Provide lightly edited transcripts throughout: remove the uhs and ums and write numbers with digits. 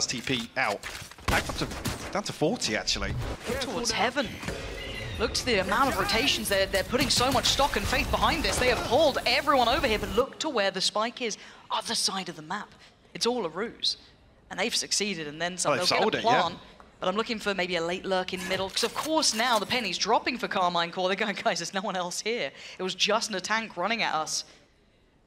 TP out. Back up to down to 40 actually. Towards heaven. Look to the amount of rotations they're putting so much stock and faith behind this. They have pulled everyone over here, but look to where the spike is, other side of the map. It's all a ruse, and they've succeeded. And then some. They'll get a plant. Yeah. But I'm looking for maybe a late lurk in middle, because of course now the penny's dropping for Karmine Corp. They're going, guys, there's no one else here. It was just nataNk running at us.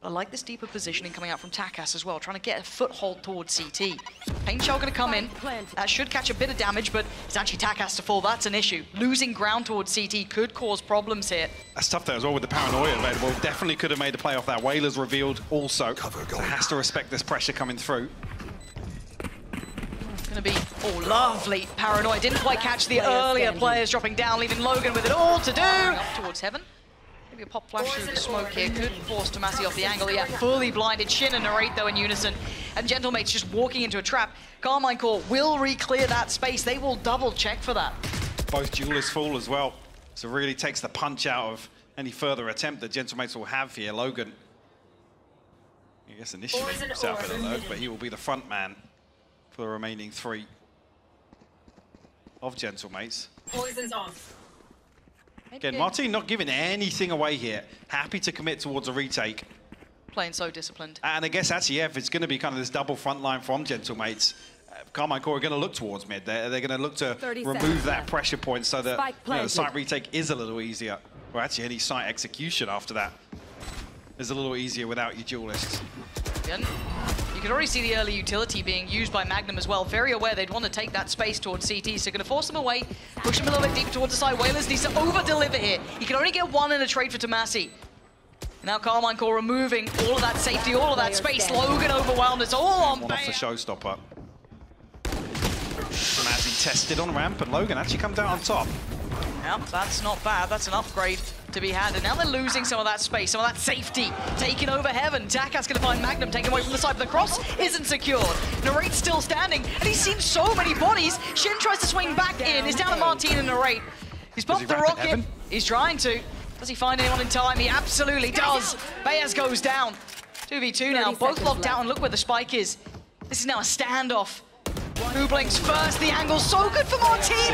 But I like this deeper positioning coming out from TakaS as well, trying to get a foothold towards CT. Pain Shell going to come in. That should catch a bit of damage, but it's actually TakaS to fall. That's an issue. Losing ground towards CT could cause problems here. That's tough there as well with the paranoia available. Definitely could have made a play off that. Wailers revealed also. So has to respect this pressure coming through. Going to be, oh, lovely paranoia. Didn't quite catch the earlier players dropping down, leaving logaN with it all to do. Up towards heaven. Maybe a pop flash through the smoke here could force tomaszy off the angle. Yeah, fully blinded. Shin and nataNk though in unison. And gentlemates just walking into a trap. Karmine Corp will re-clear that space. They will double check for that. Both duelists fall as well. So really takes the punch out of any further attempt that gentlemates will have here. logaN, I guess initially set up an alert, but he will be the front man for the remaining three of gentlemates. Poison's off. Again, marteen not giving anything away here. Happy to commit towards a retake. Playing so disciplined. And I guess actually, yeah, if it's going to be kind of this double front line from gentlemates, Karmine Corp are going to look towards mid. They're going to look to remove that pressure point so that the site retake is a little easier. Or actually, any site execution after that is a little easier without your duelists. Again, you can already see the early utility being used by MAGNUM as well. Very aware they'd want to take that space towards CT, so going to force them away, push them a little bit deeper towards the side. Wailers needs to over-deliver here. He can only get one in a trade for tomaszy. Now Karmine Corp removing all of that safety, all of that space. logaN overwhelmed. It's all on one off the showstopper. tomaszy tested on ramp, and logaN actually comes out on top. Yeah, that's not bad. That's an upgrade to be had. And now they're losing some of that space, some of that safety. Taking over heaven. TakaS going to find MAGNUM taken away from the side, but the cross isn't secured. nataNk's still standing, and he's seen so many bodies. Shin tries to swing back in. He's down to marteen and nataNk. He's bumped the rocket. He's trying to. Does he find anyone in time? He absolutely does. beyAz goes down. 2v2 now. Both locked out, and look where the spike is. This is now a standoff. Who blinks first? The angle's so good for marteen.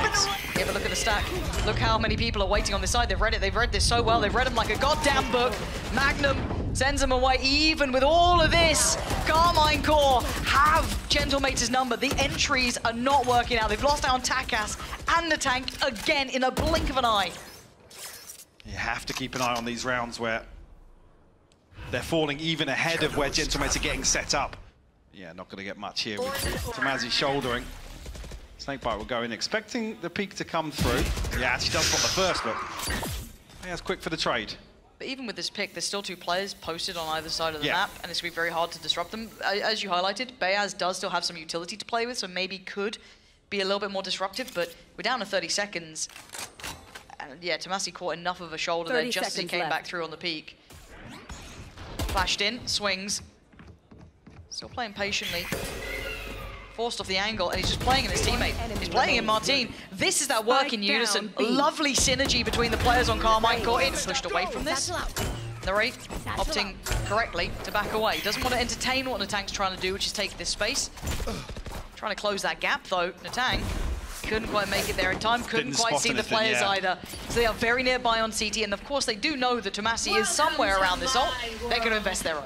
Yeah, but look at the stack. Look how many people are waiting on this side. They've read it. They've read this so well. They've read them like a goddamn book. MAGNUM sends them away. Even with all of this, Karmine Corp have gentlemates' number. The entries are not working out. They've lost out on TakaS and nataNk again in a blink of an eye. You have to keep an eye on these rounds where they're falling even ahead of where gentlemates are getting set up. Yeah, not going to get much here with tomaszy shouldering. Snakebite will go in, expecting the peak to come through. Yeah, she does spot the first, but yeah, it's quick for the trade. But even with this pick, there's still two players posted on either side of the map, and it's going to be very hard to disrupt them. As you highlighted, beyAz does still have some utility to play with, so maybe could be a little bit more disruptive, but we're down to 30 seconds. And yeah, tomaszy caught enough of a shoulder there just as he came back through on the peak. Flashed in, swings. Still playing patiently. Forced off the angle, and he's just playing in his teammate. He's playing in marteen. This is that work in unison. Lovely synergy between the players on Karmine Corp. It's pushed away from this. nataNk opting correctly to back away. Doesn't want to entertain what nataNk's trying to do, which is take this space. Trying to close that gap, though. nataNk couldn't quite make it there in time. Couldn't quite see the players either. So they are very nearby on CT, and of course they do know that tomaszy is somewhere around this ult. They're going to invest their own.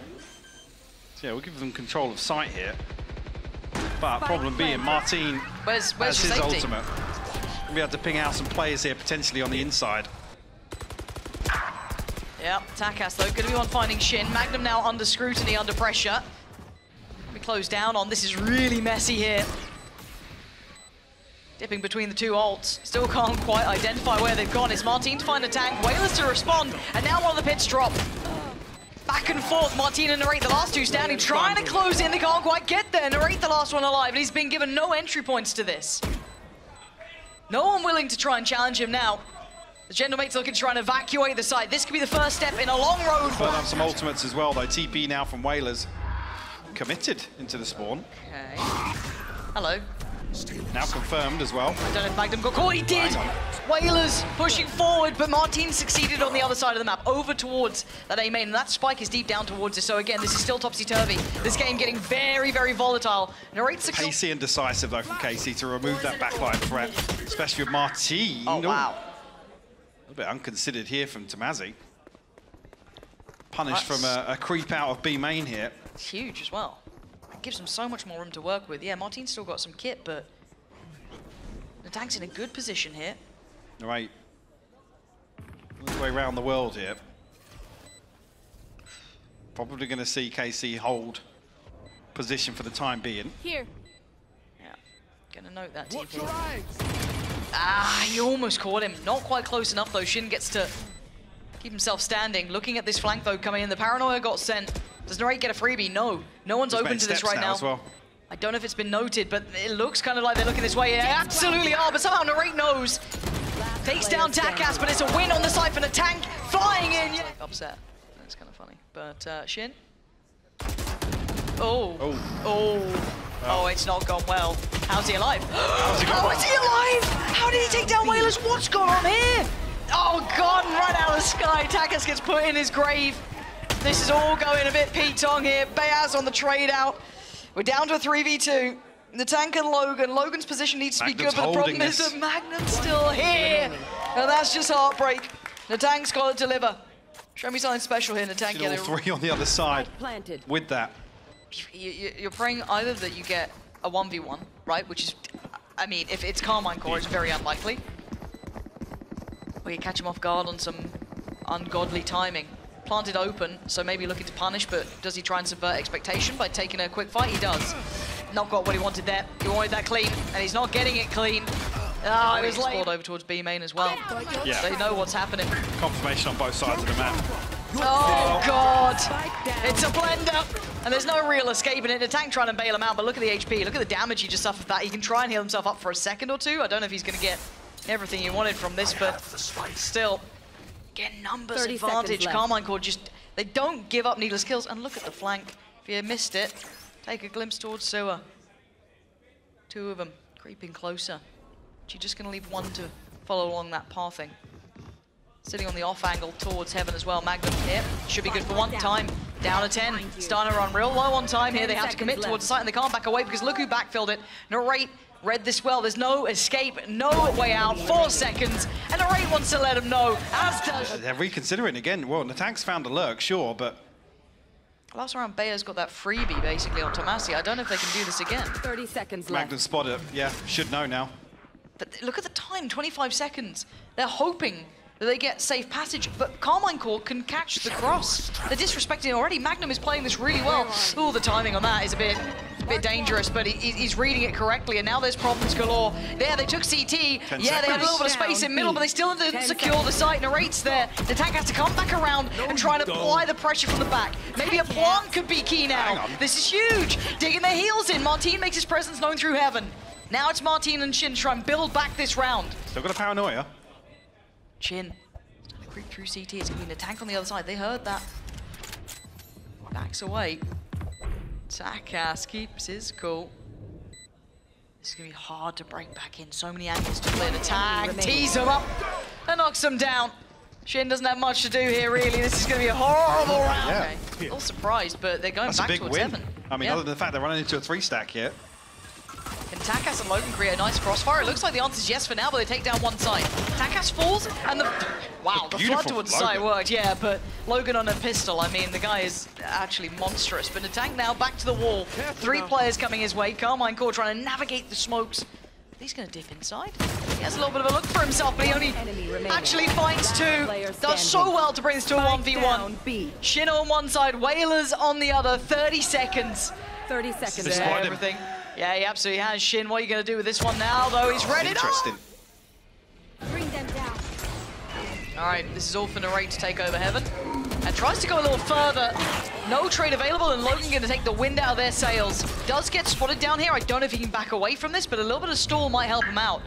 Yeah, we'll give them control of sight here. But problem being, marteen where's has his safety? ultimate. We'll be able to ping out some players here, potentially on the inside. Yeah, TakaS though, going to be one finding Shin. MAGNUM now under scrutiny, under pressure. We close down on, this is really messy here. Dipping between the two ults. Still can't quite identify where they've gone. It's marteen to find a tank, Wailers to respond, and now one of the pits drop. Back and forth, marteen and nataNk, the last two standing, trying to close in. They can't quite get there. nataNk, the last one alive, and he's been given no entry points to this. No one willing to try and challenge him now. The gentlemates looking to try and evacuate the site. This could be the first step in a long road. Burn up some ultimates as well, though. TP now from Wailers. Committed into the spawn. Okay. Hello. Now confirmed as well. I don't know if Magnum got caught. He did! Wailers pushing forward, but marteen succeeded on the other side of the map, over towards that A main, and that spike is deep down towards it. So again, this is still topsy-turvy. This game getting very, very volatile. Narrates Pacey and decisive though from Casey to remove that backline threat, especially with marteen. Oh, wow. A little bit unconsidered here from tomaszy. Punished from a creep out of B main here. It's huge as well. It gives them so much more room to work with. Yeah, marteen's still got some kit, but nataNk's in a good position here. Right. All the way around the world here. Probably going to see KC hold position for the time being. Here. Yeah. Gonna note that TP. Ah, he almost caught him. Not quite close enough though. Shin gets to keep himself standing. Looking at this flank though coming in. The paranoia got sent. Does Narrate get a freebie? No. No one's open to this right now. As well. I don't know if it's been noted, but it looks kind of like they're looking this way. They absolutely are, but somehow Narrate knows. Takes down takas, but it's a win on the side for nataNk. Flying in. Yeah. Upset. That's kind of funny. But Shin. Oh. Oh, it's not gone well. How's he alive? How is he alive? How did he take down Wailers? What's going on here? Oh, God, right out of the sky. takas gets put in his grave. This is all going a bit Pete-Tong here. beyAz on the trade out. We're down to a 3v2. nataNk and logaN. logaN's position needs to be good, but the problem is that Magnum's still here. And that's just heartbreak. nataNk's got to deliver. Show me something special here, nataNk. All three on the other side with that. You're praying either that you get a 1v1, right? Which is, I mean, if it's Karmine Corp, it's very unlikely. Or you catch him off guard on some ungodly timing. Planted open, so maybe looking to punish, but does he try and subvert expectation by taking a quick fight? He does. Not got what he wanted there. He wanted that clean, and he's not getting it clean. Ah, it was late. Over towards B main as well. Yeah. They know what's happening. Confirmation on both sides of the map. Oh, God. It's a blender. And there's no real escaping it. nataNk trying to bail him out, but look at the HP. Look at the damage he just suffered that. He can try and heal himself up for a second or two. I don't know if he's going to get everything he wanted from this, but still. Again, numbers advantage. Karmine Corp just, they don't give up needless kills. And look at the flank. If you missed it, take a glimpse towards sewer. Two of them creeping closer. You're just going to leave one to follow along that pathing. Sitting on the off angle towards heaven as well. Magnum here should be good for one time. Down to 10. Starting to run real low on time here. They have to commit towards the site and they can't back away because look who backfilled it. Narrate read this well. There's no escape, no way out. 4 seconds. And Narrate wants to let him know, as does... They're reconsidering again. Well, nataNk's found a lurk, sure, but... Last round, beyAz got that freebie basically on tomaszy. I don't know if they can do this again. 30 seconds left. Magnum spotted it. Yeah, should know now. But look at the time, 25 seconds. They're hoping that they get safe passage, but Karmine Corp can catch the cross. They're disrespecting already. Magnum is playing this really well. Ooh, the timing on that is a bit dangerous, but he's reading it correctly, and now there's problems galore. There, they took CT. Yeah, they had a little bit of space in middle, but they still didn't secure the site. Narrate's there. nataNk has to come back around and try and apply the pressure from the back. Maybe a plant could be key now. This is huge. Digging their heels in. marteen makes his presence known through heaven. Now it's marteen and Shin trying to build back this round. Still got a paranoia. Shin starting to creep through CT. It's going to be nataNk on the other side. They heard that. Backs away. takas keeps his cool. This is going to be hard to break back in. So many angles to clear. nataNk tees him up and knocks him down. Shin doesn't have much to do here, really. This is going to be a horrible round. Yeah. Okay. All surprised, but they're going back towards heaven. I mean, other than the fact they're running into a 3-stack here. Can takas and logaN create a nice crossfire? It looks like the answer is yes for now, but they take down one side. takas falls, and the flood towards the side worked, yeah, but logaN on a pistol, I mean, the guy is actually monstrous. But nataNk now back to the wall. 3 players coming his way. Karmine Corp trying to navigate the smokes. He's going to dip inside. He has a little bit of a look for himself, but he only actually finds 2. Does so well to bring this to a 1v1. Shin on one side, Wailers on the other. 30 seconds. 30 seconds. Yeah, everything. Yeah, he absolutely has. Shin, what are you going to do with this one now, though? He's ready. Interesting. Bring them down. All right, this is all for Narrate to take over heaven. And tries to go a little further. No trade available, and logaN going to take the wind out of their sails. Does get spotted down here. I don't know if he can back away from this, but a little bit of stall might help him out.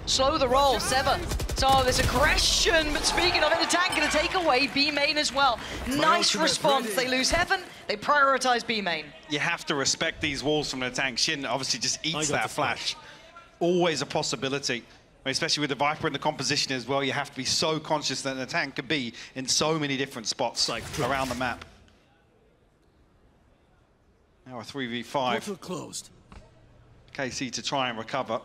Slow the roll, Sever. So there's aggression, but speaking of it, nataNk going to take away B main as well. Nice response. They lose heaven. They prioritize B main. You have to respect these walls from nataNk. Shin obviously just eats that flash always a possibility. Especially with the Viper in the composition as well, you have to be so conscious that nataNk can be in so many different spots around the map. Now a 3v5. Closed. KC to try and recover.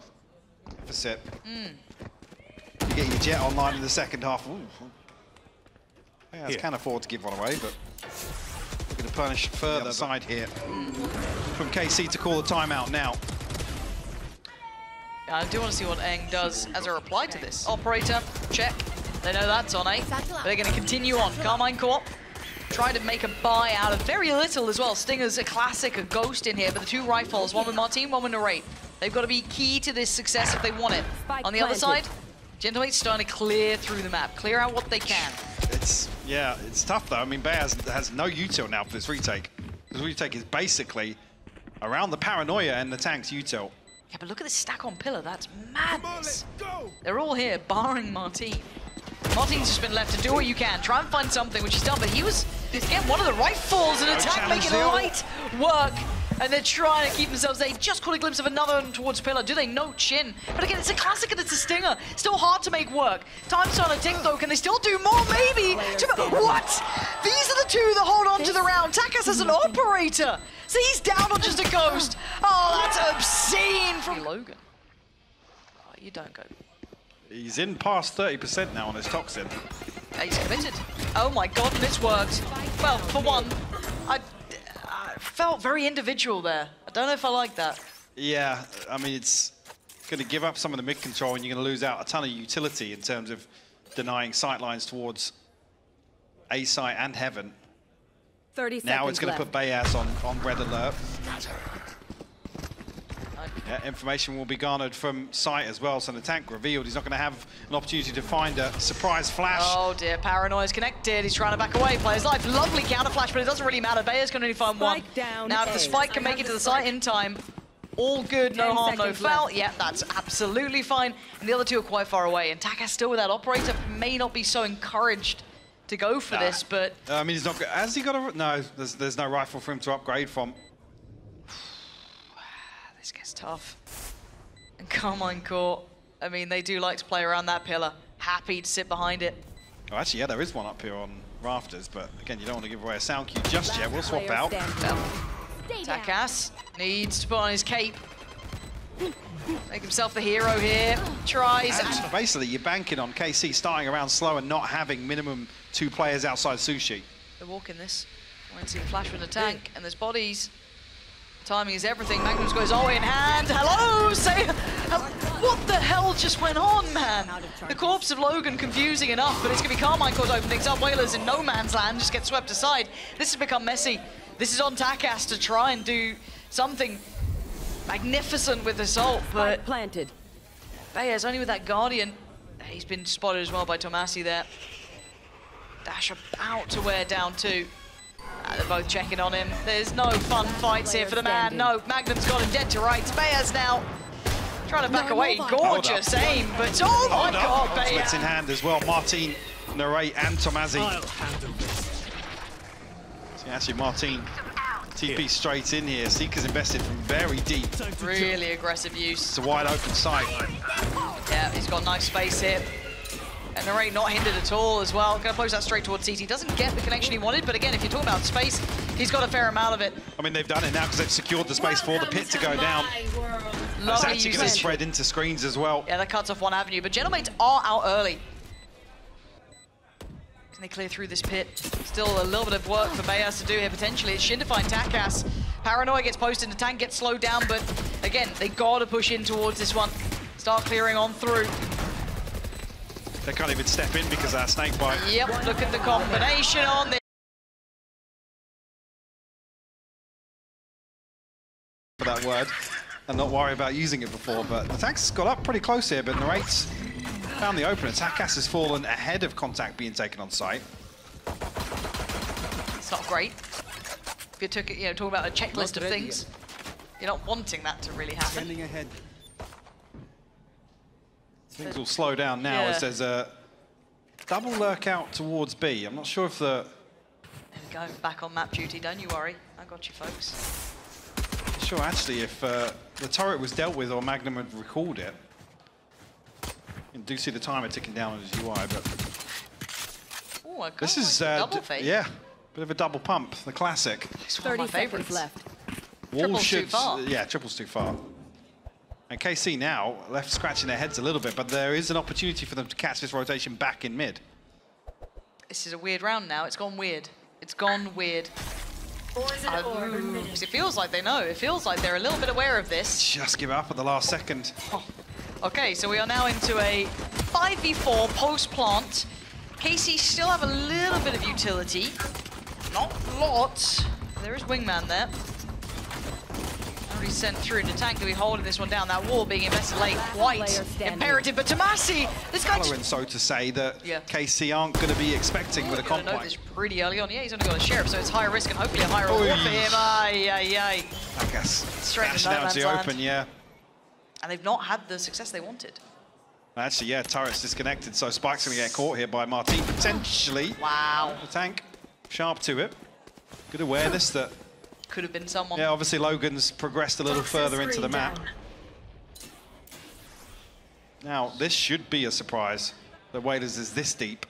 Deficit. You get your jet online in the second half. Ooh. Yeah, can afford to give one away, but we're going to punish further side here. From KC to call the timeout now. I do want to see what Eng does as a reply to this. Operator, check. They know that's on A. They're going to continue on. Karmine Corp trying to make a buy out of very little as well. Stinger's a classic, a ghost in here, but the two rifles, one with marteen, one with nataNk. They've got to be key to this success if they want it. On the other side, gentlemate's starting to clear through the map, clear out what they can. It's tough though. I mean, beyAz has no util now for this retake. This retake is basically around the paranoia and nataNk's util. Yeah, but look at this stack on pillar. That's madness. They're all here, barring marteen. Marteen's just been left to do what you can. Try and find something, which he's done, but he was, again, one of the rifles and attack making light work. And they're trying to keep themselves. They just caught a glimpse of another one towards pillar. Do they? No chin. But again, it's a classic and it's a stinger. Still hard to make work. Time's starting to tick though. Can they still do more? Maybe. What? These are the two that hold on to the round. takas as an operator. So he's down on just a ghost. Oh, that's obscene from logaN. Oh, you don't go. He's in past 30% now on his toxin. He's committed. Oh my god, this worked. Well, for one, I felt very individual there. I don't know if I like that. Yeah, I mean, it's going to give up some of the mid control and you're going to lose out a ton of utility in terms of denying sightlines towards A site and heaven. 30 seconds now it's going to left. put beyAz on red alert. Yeah, information will be garnered from site as well, so nataNk revealed he's not going to have an opportunity to find a surprise flash. Oh dear, Paranoia's connected. He's trying to back away, play his life. Lovely counter flash, but it doesn't really matter. beyAz can only find one. Now, if the spike can make it to the site in time, all good, no harm, no foul. Yeah, that's absolutely fine. And the other two are quite far away. And takas still with that operator may not be so encouraged to go for this, but... I mean, he's not... Has he got a... No, there's no rifle for him to upgrade from. This gets tough. And Karmine Corp, I mean, they do like to play around that pillar. Happy to sit behind it. Oh, actually, yeah, there is one up here on rafters, but again, you don't want to give away a sound cue just yet. We'll swap out. takas needs to put on his cape. Make himself the hero here. Tries. And basically, you're banking on KC starting around slow and not having minimum 2 players outside Sushi. They're walking this. I want to see the flash with the tank, and there's bodies. Timing is everything. Magnum's got his ult in hand. Hello! Say, what the hell just went on, man? The corpse of logaN confusing enough, but it's going to be Karmine Corp opening things up. Wailers in no man's land just get swept aside. This has become messy. This is on takas to try and do something magnificent with this ult, but planted. beyAz only with that Guardian. He's been spotted as well by tomaszy there. Dash about to wear down 2. They're both checking on him. There's no fun fights here for the man. No, Magnum's got him dead to rights. beyAz now trying to back away. Gorgeous aim, but oh my god, beyAz. Splits in hand as well. Marteen, nataNk, and tomaszy. See, actually, Marteen TP straight in here. Seeker's invested from very deep. Really aggressive use. It's a wide open site. Yeah, he's got nice space here. And nataNk not hindered at all as well. Going to post that straight towards CT. Doesn't get the connection he wanted, but again, if you're talking about space, he's got a fair amount of it. I mean, they've done it now because they've secured the space for the pit to go down. It's actually going to spread into screens as well. Yeah, that cuts off one avenue, but gentlemates are out early. Can they clear through this pit? Still a little bit of work for beyAz to do here, potentially. It's Shin to find takas. Paranoia gets posted, the tank gets slowed down, but again, they got to push in towards this one. Start clearing on through. They can't even step in because of that snake bite. Yep, look at the combination on this. For that word, and not worry about using it before, but the tank's got up pretty close here, but nataNk's found the opener. takas has fallen ahead of contact being taken on site. It's not great. If you took it, you know, talking about a checklist of things, you're not wanting that to really happen. Standing ahead. Things will slow down now as there's a double lurk out towards B. I'm not sure if the... There we go, back on map duty, don't you worry. I got you, folks. Not sure actually if the turret was dealt with or Magnum had recalled it. You do see the timer ticking down on his UI, but Oh, this is double fake. yeah, bit of a double pump, the classic. It's one of my 30 favorites. seconds left. Triple's too far. Yeah, triple's too far. And KC now left scratching their heads a little bit, but there is an opportunity for them to catch this rotation back in mid. This is a weird round now. It's gone weird. It's gone weird. It feels like they know. It feels like they're a little bit aware of this. Just give up at the last second. Oh. Okay, so we are now into a 5v4 post-plant. KC still have a little bit of utility. Not a lot. There is Wingman there. Already sent through. nataNk to be holding this one down. That wall being invested late, quite imperative. But tomaszy, this guy just... So to say that KC aren't going to be expecting with a comp know this pretty early on. Yeah, he's only got a sheriff, so it's higher risk and hopefully a higher reward for him. Ay. TakaS Straight into down to the open, yeah. And they've not had the success they wanted. Actually, yeah, turret's disconnected, so Spike's going to get caught here by marteen, potentially. Wow. nataNk, sharp to it. Good awareness that... Could have been someone. Yeah, obviously logaN's progressed a little further into the map. Now, this should be a surprise that Wailers is this deep.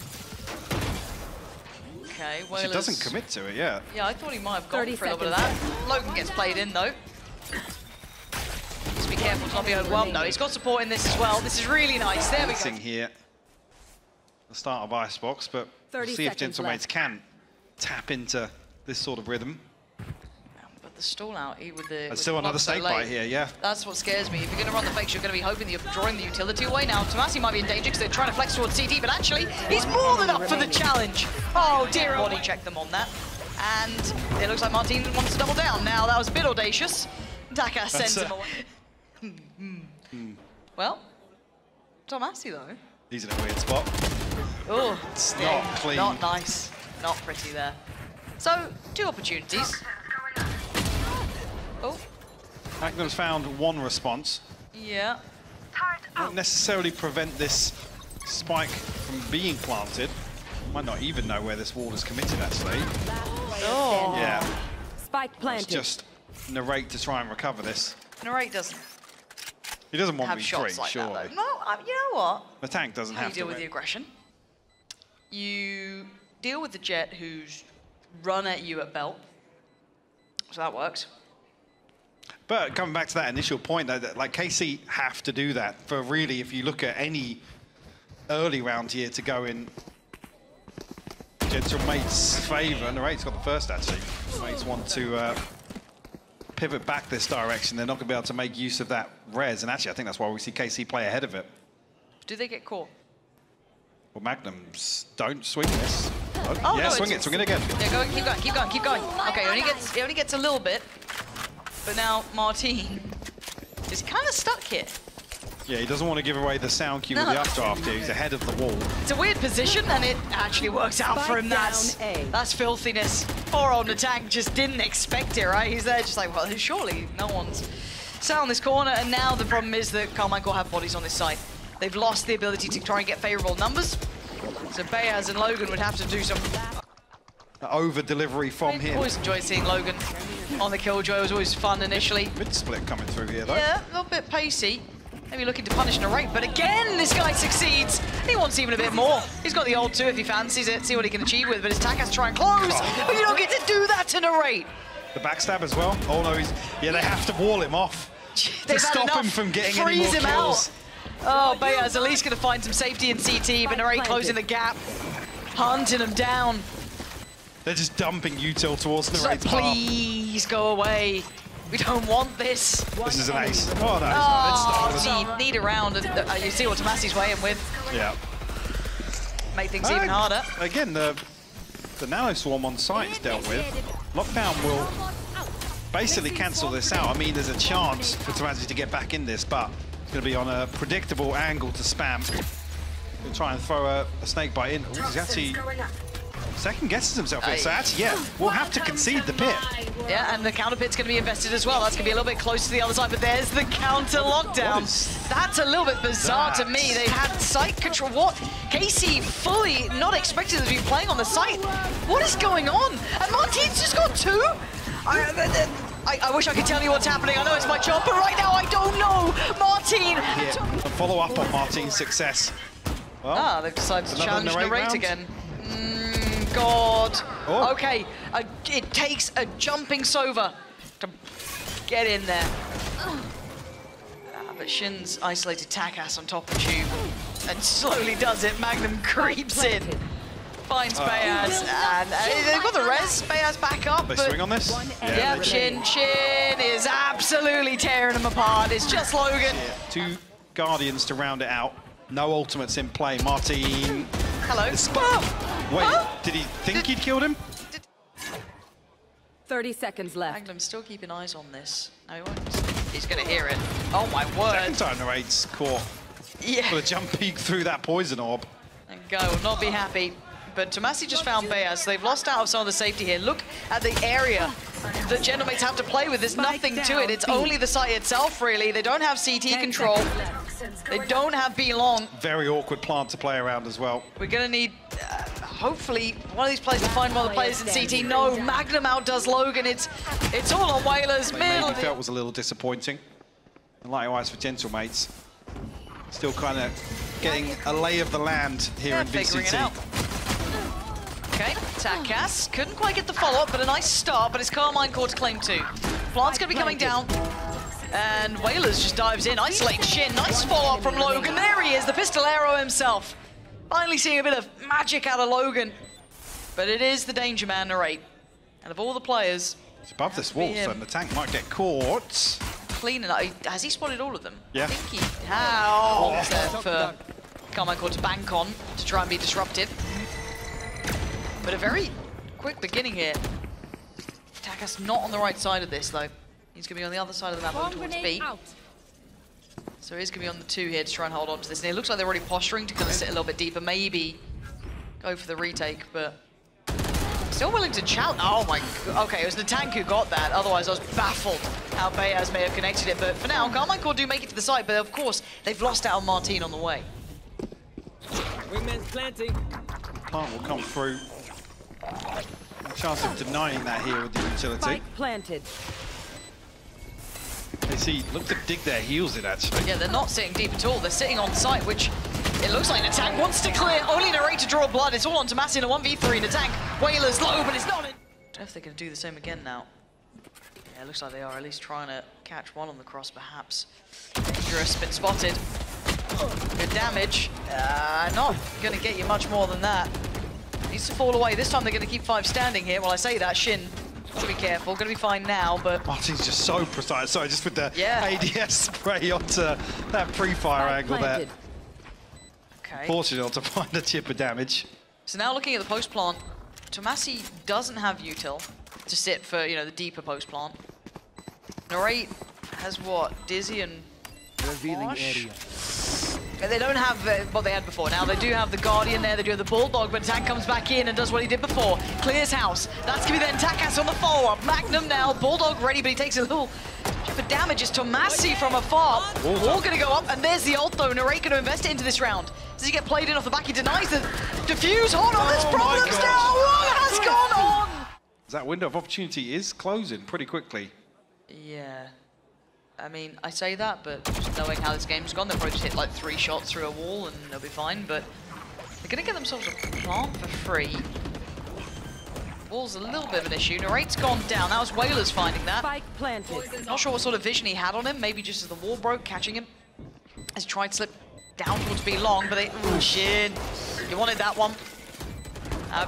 Okay, Wailers... She doesn't commit to it yet. Yeah, I thought he might have gone for a little bit of that. logaN gets played in, though. Just be careful to not be overwhelmed, though. He's got support in this as well. This is really nice. There we go. Here, the start of Icebox, but we'll see if gentlemates can tap into this sort of rhythm. But the stall out with the... There's still another snake bite here, yeah. That's what scares me. If you're going to run the fakes, you're going to be hoping that you're drawing the utility away. Now, tomaszy might be in danger because they're trying to flex towards CT, but actually, he's more than up for the challenge. Oh, dear. Body check them on that. And it looks like marteen wants to double down. Now, that was a bit audacious. TakaS sends him away. Well, tomaszy, though. He's in a weird spot. Oh, it's not clean. Not nice. Not pretty there. So, 2 opportunities. Oh. Magnum's found one response. Yeah. Won't necessarily prevent this spike from being planted. Might not even know where this wall is committed, actually. Oh. Yeah. Spike planted. It's just nataNk to try and recover this. nataNk doesn't. He doesn't want have me shots free, like surely. that, no, you know what? nataNk doesn't have to. How you deal with the aggression? You deal with the Jet who's run at you at belt. So that works. But coming back to that initial point, though, that, like KC have to do that for really, if you look at any early round here to go in gentlemates' favour. nataNk's got the first, actually. Mates want to pivot back this direction. They're not going to be able to make use of that res. And actually, I think that's why we see KC play ahead of it. Do they get caught? Well, Magnums don't swing this. Oh, yeah, no, swing it again. Yeah, go, keep going. Okay, he only gets a little bit. But now marteen is kind of stuck here. Yeah, he doesn't want to give away the sound cue with the updraft here. He's ahead of the wall. It's a weird position, and it actually works out for him. That's filthiness. Poor old nataNk just didn't expect it, right? He's there just like, well, surely no one's sat on this corner, and now the problem is that Karmine Corp have bodies on this side. They've lost the ability to try and get favorable numbers. So beyAz and logaN would have to do some over-delivery from him. I always enjoy seeing logaN on the killjoy. It was always fun initially. Mid-split coming through here, though. Yeah, a little bit pacey. Maybe looking to punish nataNk, but again, this guy succeeds. He wants even a bit more. He's got the ult too if he fancies it, see what he can achieve with, but his TakaS try and close. But you don't get to do that to nataNk. The backstab as well. Oh no, they have to wall him off to stop him from getting any more kills. Oh, beyAz at least going to find some safety in CT, but nataNk closing the gap, hunting him down. They're just dumping util towards nataNk's path. Please go away. We don't want this. This is an ace. Oh, no. Oh, need a round. You see what tomashy's weighing with. Yeah. Make things even harder. Again, the nano swarm on site is dealt with. Lockdown will basically cancel this out. I mean, there's a chance for tomaszy to get back in this, but it's going to be on a predictable angle to spam. He'll try and throw a snake bite in. He's actually second guesses himself here. So actually, yeah, we'll have to concede the pit. Yeah, and the counter pit's going to be invested as well. That's going to be a little bit close to the other side, but there's the counter lockdown. That's a little bit bizarre to me. They had site control. What? KC fully not expected to be playing on the site. What is going on? And marteen's just got 2? I wish I could tell you what's happening. I know it's my job, but right now I don't know. Marteen. A follow up on Marteen's success. Well, they've decided to challenge narrate Narrate round. again. God. Oh. Okay, it takes a jumping Sova to get in there. But Shin's isolated TakaS on top of Tube and slowly does it. Magnum creeps in, finds beyAz, and they've got the res. beyAz back up. They but swing on this? yeah, Shin is absolutely tearing them apart. It's just logaN. Yeah, 2 Guardians to round it out. No ultimates in play. Marteen. Hello. Wait, did he think he'd killed him? 30 seconds left. Magnum's still keeping eyes on this. No, he won't. He's going to hear it. Oh my word. Second time Narrate's caught. Yeah. With a jump peek through that poison orb. And go, will not be happy. But tomaszy just found beyAz. They've lost out of some of the safety here. Look at the area that Gentlemates have to play with. There's nothing to it. It's only the site itself, really. They don't have CT control. They don't have B long. Very awkward plant to play around as well. We're going to need, hopefully, one of these players to find one of the players in CT. No, Magnum outdoes logaN. It's all on Wailers. Maybe felt was a little disappointing. And likewise for Gentlemates. Still kind of getting a lay of the land here in figuring it VCT. out. Okay, TakaS couldn't quite get the follow-up, but a nice start, but it's Karmine Corp to claim 2. Plant's going to be coming down. And Wailers just dives in, isolates Shin. Nice follow-up from logaN. There he is, the pistolero himself. Finally seeing a bit of magic out of logaN. But it is the danger man, Narrate. And of all the players... It's above this wall, so the tank might get caught. Clean enough. Has he spotted all of them? Yeah. I think he has. There for Karmine Corp to bank on to try and be disruptive. But a very quick beginning here. TakaS not on the right side of this, though. He's going to be on the other side of the map, moving towards B. So he's going to be on the 2 here to try and hold on to this. And it looks like they're already posturing to kind of sit a little bit deeper, maybe go for the retake, but still willing to challenge. Oh my, okay, it was nataNk who got that. Otherwise, I was baffled how beyAz may have connected it. But for now, Karmine Corp do make it to the side, but of course, they've lost out on Marteen on the way. Wingman's planting. Plant will come through. No chance of denying that here with the utility. Spike planted. They see, look to dig their heels in actually. Yeah, they're not sitting deep at all. They're sitting on site, which it looks like nataNk wants to clear. Only Narrate to draw blood. It's all on tomaszy in a 1v3. nataNk, Wailers low, but it's not in. I don't know if they're going to do the same again now. Yeah, it looks like they are at least trying to catch one on the cross, perhaps. Dangerous, been spotted. Good damage. Not going to get you much more than that. Needs to fall away. This time they're going to keep 5 standing here. Well, I say that, Shin. Gotta be careful, gonna be fine now, but... Marteen's just so precise. Sorry, just with the yeah. ADS spray onto that pre-fire angle there. Okay. Fortunate to find a chip of damage. So now looking at the post plant, tomaszy doesn't have util to sit for, you know, the deeper post plant. Narrate has what? Dizzy and Revealing Wash? area. They don't have what they had before. Now they do have the Guardian there, they do have the Bulldog, but nataNk comes back in and does what he did before. Clears house. That's going to be then TakaS on the follow-up. Magnum now, Bulldog ready, but he takes a little chip of damage. It's tomaszy from afar. Wall going to go up, and there's the ult though. Narrate going to invest it into this round. Does he get played in off the back? He denies the defuse. Hold on, there's problems now. What has gone on? That window of opportunity is closing pretty quickly. Yeah. I mean, I say that, but just knowing how this game's gone, they'll probably just hit like 3 shots through a wall and they'll be fine, but they're gonna get themselves a plant for free. Wall's a little bit of an issue. Narrate's gone down. That was Wailers finding that. Spike planted. Not sure what sort of vision he had on him, maybe just as the wall broke, catching him. As he tried to slip down towards B long, but they, ooh, Shin. You wanted that one.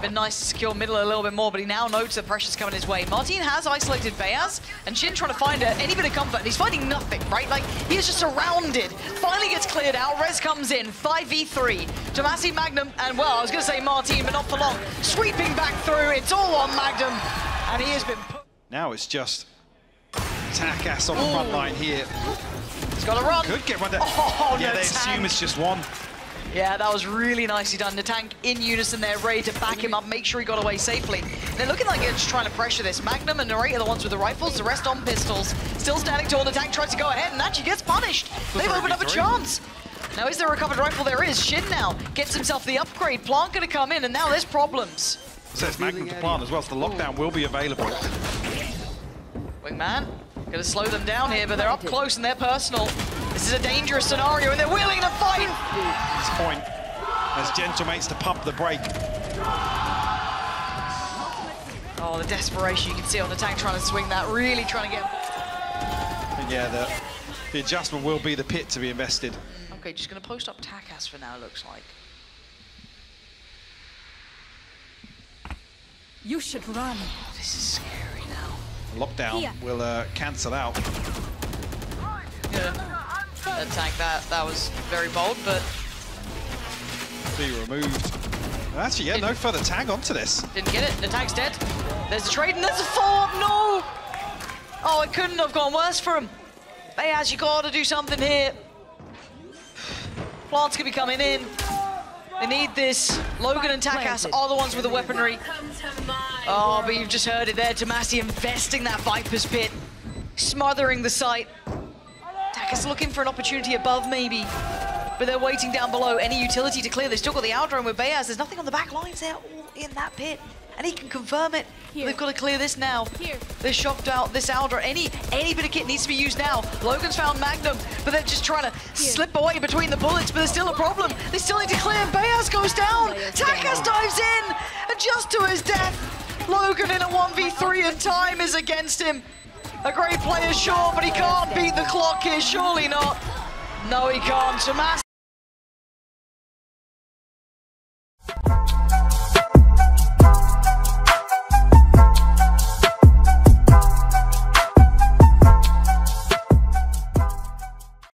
Been nice to secure middle a little bit more, but he now knows the pressure's coming his way. Marteen has isolated beyAz, and Shin trying to find any bit of comfort, and he's finding nothing, right? Like, he is just surrounded. Finally gets cleared out, Rez comes in, 5v3. tomaszy, Magnum, and well, I was gonna say Marteen, but not for long. Sweeping back through, it's all on Magnum, and he has been put. Now it's just TakaS on the front line here. He's got to run. Could get one there. Oh, yeah, no, they assume it's just one. Yeah, that was really nicely done. nataNk in unison there, ready to back him up, make sure he got away safely. They're looking like they're just trying to pressure this. Magnum and Narrate are the ones with the rifles, the rest on pistols. Still standing tall, nataNk tries to go ahead and actually gets punished. They've opened up a chance. Now, is there a recovered rifle? There is. Shin now gets himself the upgrade. Plant gonna come in, and now there's problems. So it's Magnum to plant as well, so the lockdown will be available. Wingman, gonna slow them down here, but they're up close and they're personal. This is a dangerous scenario and they're willing to fight. This point, as Gentlemates to pump the brake. Oh, the desperation you can see on the tank trying to swing that, really trying to get... And yeah, the adjustment will be the pit to be invested. Okay, just gonna post up TakaS for now, looks like. You should run. This is scary now. Lockdown will cancel out. Yeah. Tank, that was very bold, but... Be removed. Actually, yeah, no further tag onto this. Didn't get it, the tank's dead. There's a trade and there's a follow-up, no! Oh, it couldn't have gone worse for him. beyAz, you gotta do something here. Plants could be coming in. They need this. logaN and TakaS are the ones with the weaponry. Oh, but you've just heard it there. tomaszy investing that Viper's pit. Smothering the site. TakaS looking for an opportunity above, maybe. But they're waiting down below. Any utility to clear. They've still got the outdrone with beyAz. There's nothing on the back lines. They're all in that pit. And he can confirm it. They've got to clear this now. They're shocked out. This Aldra, any bit of kit needs to be used now. logaN's found MAGNUM, but they're just trying to slip away between the bullets, but there's still a problem. They still need to clear, and beyAz goes down. TakaS dives in, and just to his death. logaN in a 1v3, and time is against him. A great player, sure, but he can't beat the clock here, surely not. No, he can't. tomaszy